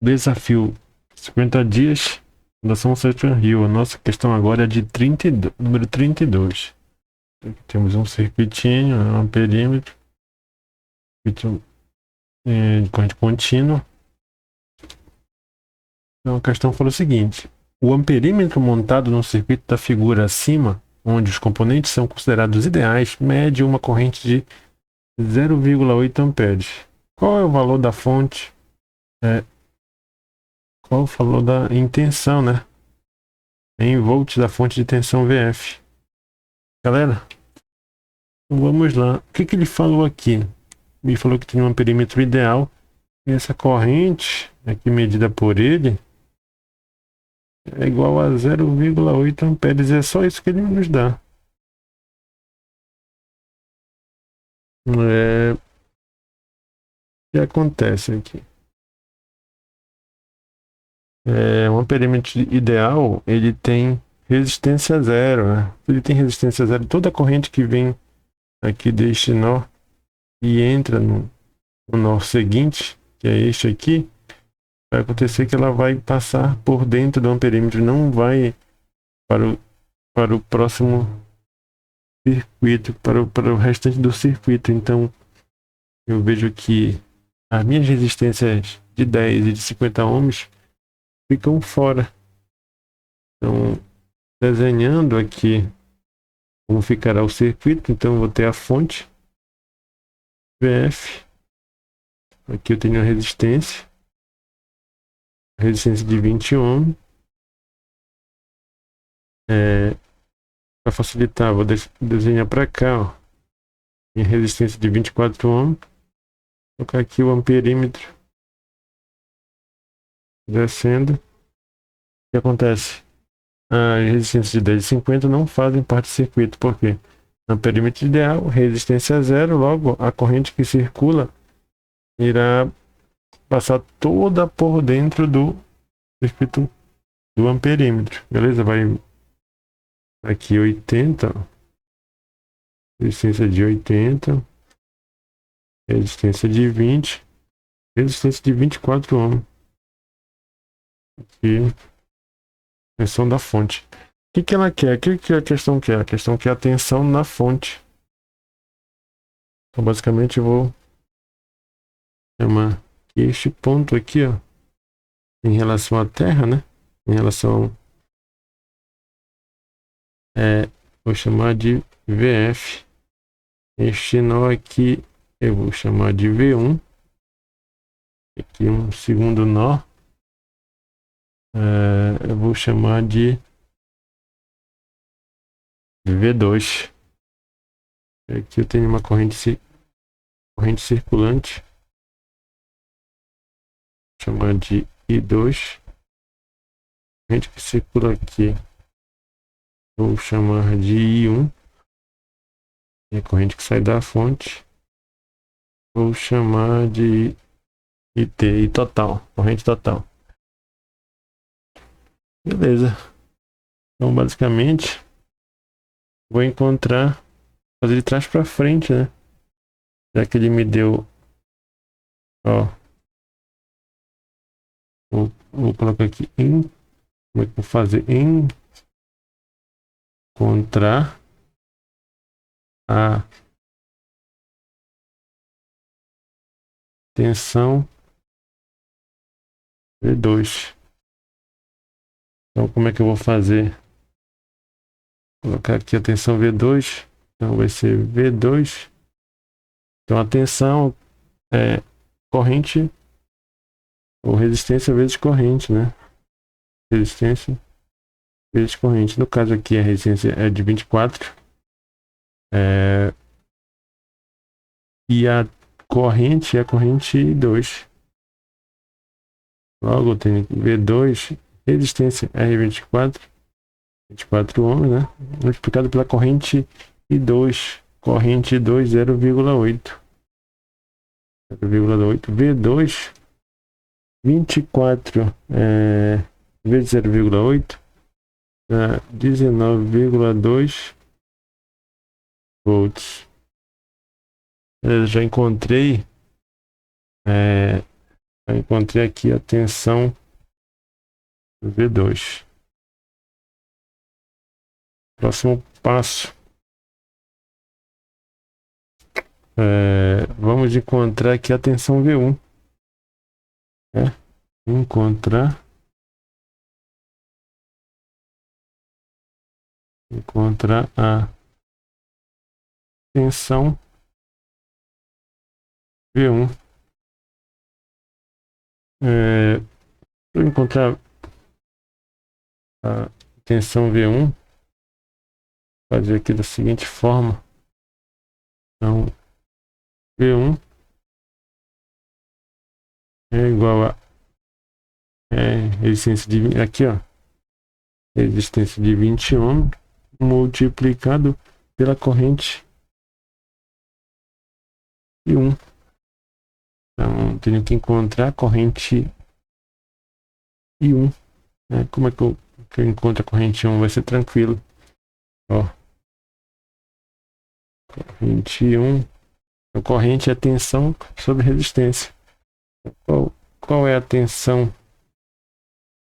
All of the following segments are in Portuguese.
Desafio 50 dias. Fundação Silent Hill. A nossa questão agora é de 32, número 32. Aqui temos um circuitinho, um perímetro, circuito, de corrente contínua. Então a questão fala o seguinte: o amperímetro montado no circuito da figura acima, onde os componentes são considerados ideais, mede uma corrente de 0,8 amperes. Qual é o valor da fonte? Qual o valor da intenção, né? Em volts da fonte de tensão VF. Galera, vamos lá. O que ele falou aqui? Ele falou que tinha um perímetro ideal. E essa corrente, aqui medida por ele, é igual a 0,8 amperes. É só isso que ele nos dá. O que acontece aqui? Um perímetro ideal, ele tem resistência zero, né? Ele tem resistência zero. Toda corrente que vem aqui deste nó e entra no nó seguinte, que é este aqui, vai acontecer que ela vai passar por dentro do amperímetro, não vai para o próximo circuito, para o restante do circuito. Então, eu vejo que as minhas resistências de 10 e de 50 ohms ficam fora. Então, desenhando aqui como ficará o circuito, então eu vou ter a fonte VF. Aqui eu tenho a resistência de 20 ohms. Para facilitar, vou desenhar para cá, ó, minha resistência de 24 ohms. Vou colocar aqui o amperímetro descendo. O que acontece? As resistências de 10 e 50 não fazem parte do circuito, porque no perímetro ideal, resistência zero, logo a corrente que circula irá passar toda por dentro do circuito do amperímetro, beleza? Vai aqui 80, resistência de 80, resistência de 20, resistência de 24 ohms. Aqui, tensão da fonte. O que ela quer? O que a questão quer? A questão quer a tensão na fonte. Então, basicamente, eu vou chamar este ponto aqui, ó, em relação à Terra, né? Em relação vou chamar de VF. Este nó aqui eu vou chamar de V1. Aqui um segundo nó. Eu vou chamar de V2. Aqui eu tenho uma corrente circulante. Vou chamar de I2. Corrente que circula aqui. Vou chamar de I1. E a corrente que sai da fonte. Vou chamar de IT, I total. Corrente total. Beleza. Então, basicamente, vou encontrar, fazer de trás para frente, né? Já que ele me deu, ó, vou colocar aqui como é que eu vou fazer? Encontrar a tensão V2. Então, como é que eu vou fazer? Vou colocar aqui a tensão V2. Então, vai ser V2. Então, a tensão é corrente ou resistência vezes corrente, né? Resistência vezes corrente. No caso aqui, a resistência é de 24. E a corrente é a corrente 2. Logo, eu tenho V2, resistência R24, 24 ohms, né? Multiplicado pela corrente I2. Corrente 2, 0,8. 0,8. V2, 24 vezes 0,8, 19,2 volts. Eu já encontrei Eu encontrei aqui a tensão V2. Próximo passo. Vamos encontrar aqui a tensão V1. Encontrar a tensão V1. Para encontrar a tensão V1, fazer aqui da seguinte forma. Então, V1 é igual a resistência de aqui, ó, resistência de 20 ohms multiplicado pela corrente I1. Então, tenho que encontrar a corrente I1. Como é que eu encontro a corrente I1? Vai ser tranquilo. Ó, corrente I1. A corrente é a tensão sobre resistência. Qual é a tensão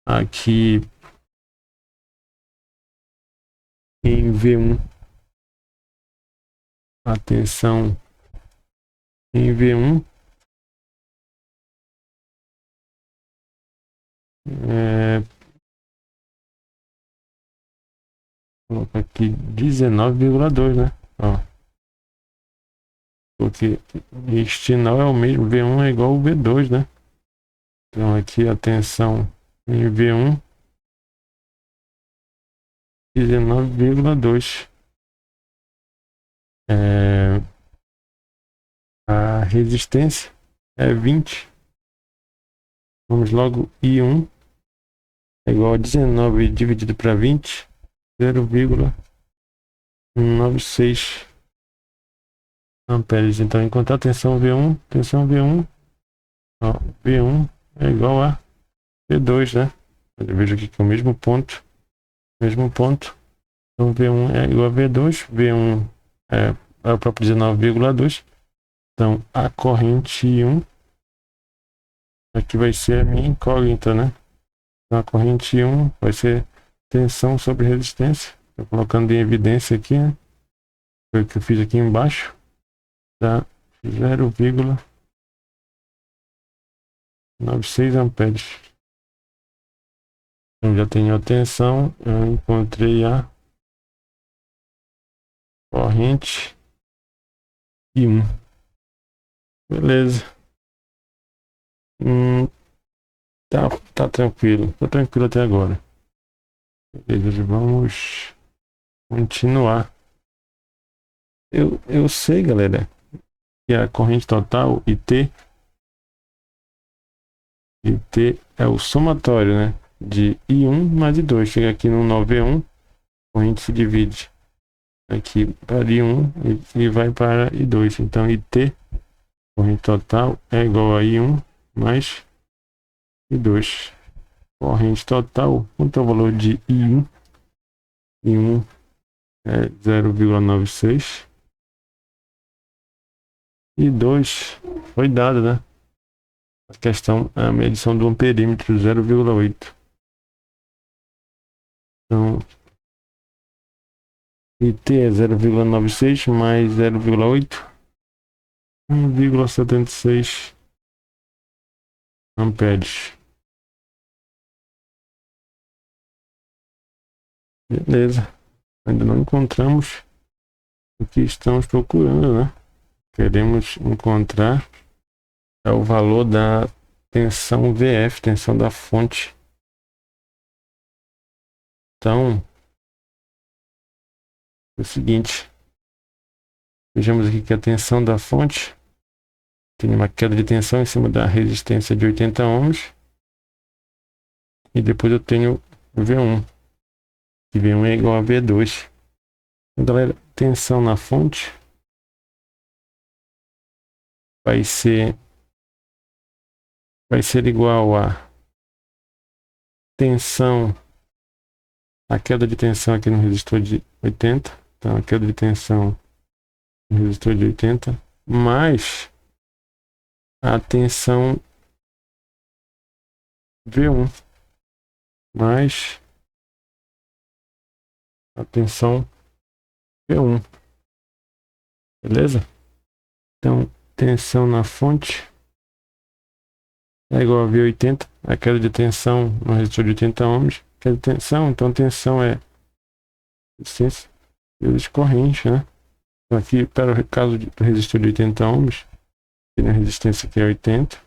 aqui em V1? A tensão em V1 colocar aqui 19,2, né? Ó, porque este não é o mesmo, V1 é igual ao V2, né? Então aqui a tensão em V1 19,2. A resistência é 20. Vamos logo, I1 é igual a 19 dividido para 20, 0,96 amperes. Então, encontrar a tensão V1, ó, V1 é igual a V2, né? Eu vejo aqui que é o mesmo ponto. Então, V1 é igual a V2, V1 é o próprio 19,2. Então, a corrente I1 aqui vai ser a minha incógnita, né? Então, a corrente I1 vai ser tensão sobre resistência. Estou colocando em evidência aqui, né? Foi o que eu fiz aqui embaixo. Tá 0,96 amperes. Eu já tenho a tensão, eu encontrei a corrente I1. Beleza. Tá tranquilo. Tá tranquilo até agora. Beleza, vamos continuar. Eu sei, galera, que a corrente total IT é o somatório, né? De I1 mais I2. Chega aqui no 9V1, a corrente se divide aqui para I1 e vai para I2. Então IT, corrente total, é igual a I1 mais I2. Corrente total, quanto é o valor de I1? I1 é 0,96. I2 foi dado, né? A questão é a medição do amperímetro, 0,8. Então, IT é 0,96 mais 0,8, 1,76 amperes. Beleza. Ainda não encontramos o que estamos procurando, né? Queremos encontrar o valor da tensão VF, tensão da fonte. Então, é o seguinte. Vejamos aqui que a tensão da fonte tem uma queda de tensão em cima da resistência de 80 ohms. E depois eu tenho V1. E V1 é igual a V2. Então, galera, tensão na fonte vai ser igual a tensão, a queda de tensão aqui no resistor de 80. Então, a queda de tensão no resistor de 80 mais a tensão V1 mais a tensão V1, beleza? Então, tensão na fonte é igual a V80, a queda de tensão no resistor de 80 ohms, queda de tensão, então tensão é resistência vezes corrente, né? Então aqui, para o caso do resistor de 80 ohms, a resistência aqui é 80,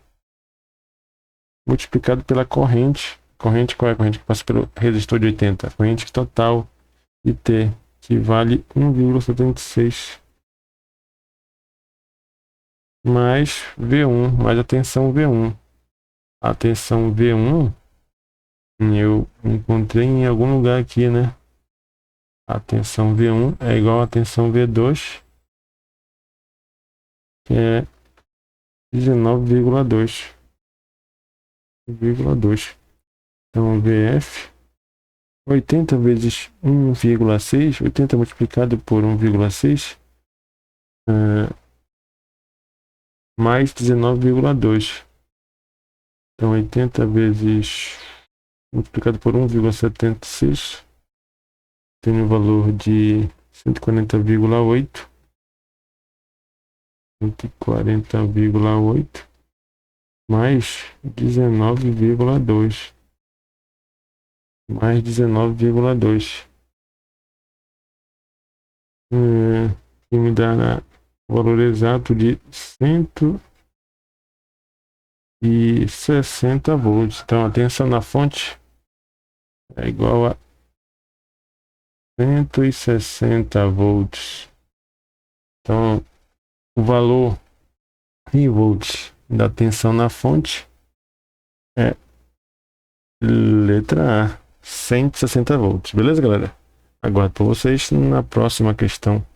multiplicado pela corrente. Corrente, qual é a corrente que passa pelo resistor de 80? A corrente total de T, que vale 1,76 mais V1, mais a tensão V1. A tensão V1 eu encontrei em algum lugar aqui, né? A tensão V1 é igual a tensão V2, que é 19,2. Então, VF, 80 vezes 1,6, 80 multiplicado por 1,6, mais 19,2. Então, 80 vezes multiplicado por 1,76, tem um valor de 140,8. 140,8 mais 19,2. Mais 19,2. Que me dá o valor exato de 160 volts. Então a tensão na fonte é igual a 160 volts. Então o valor em volts da tensão na fonte é letra A, 160 volts. Beleza, galera? Aguardo por vocês na próxima questão.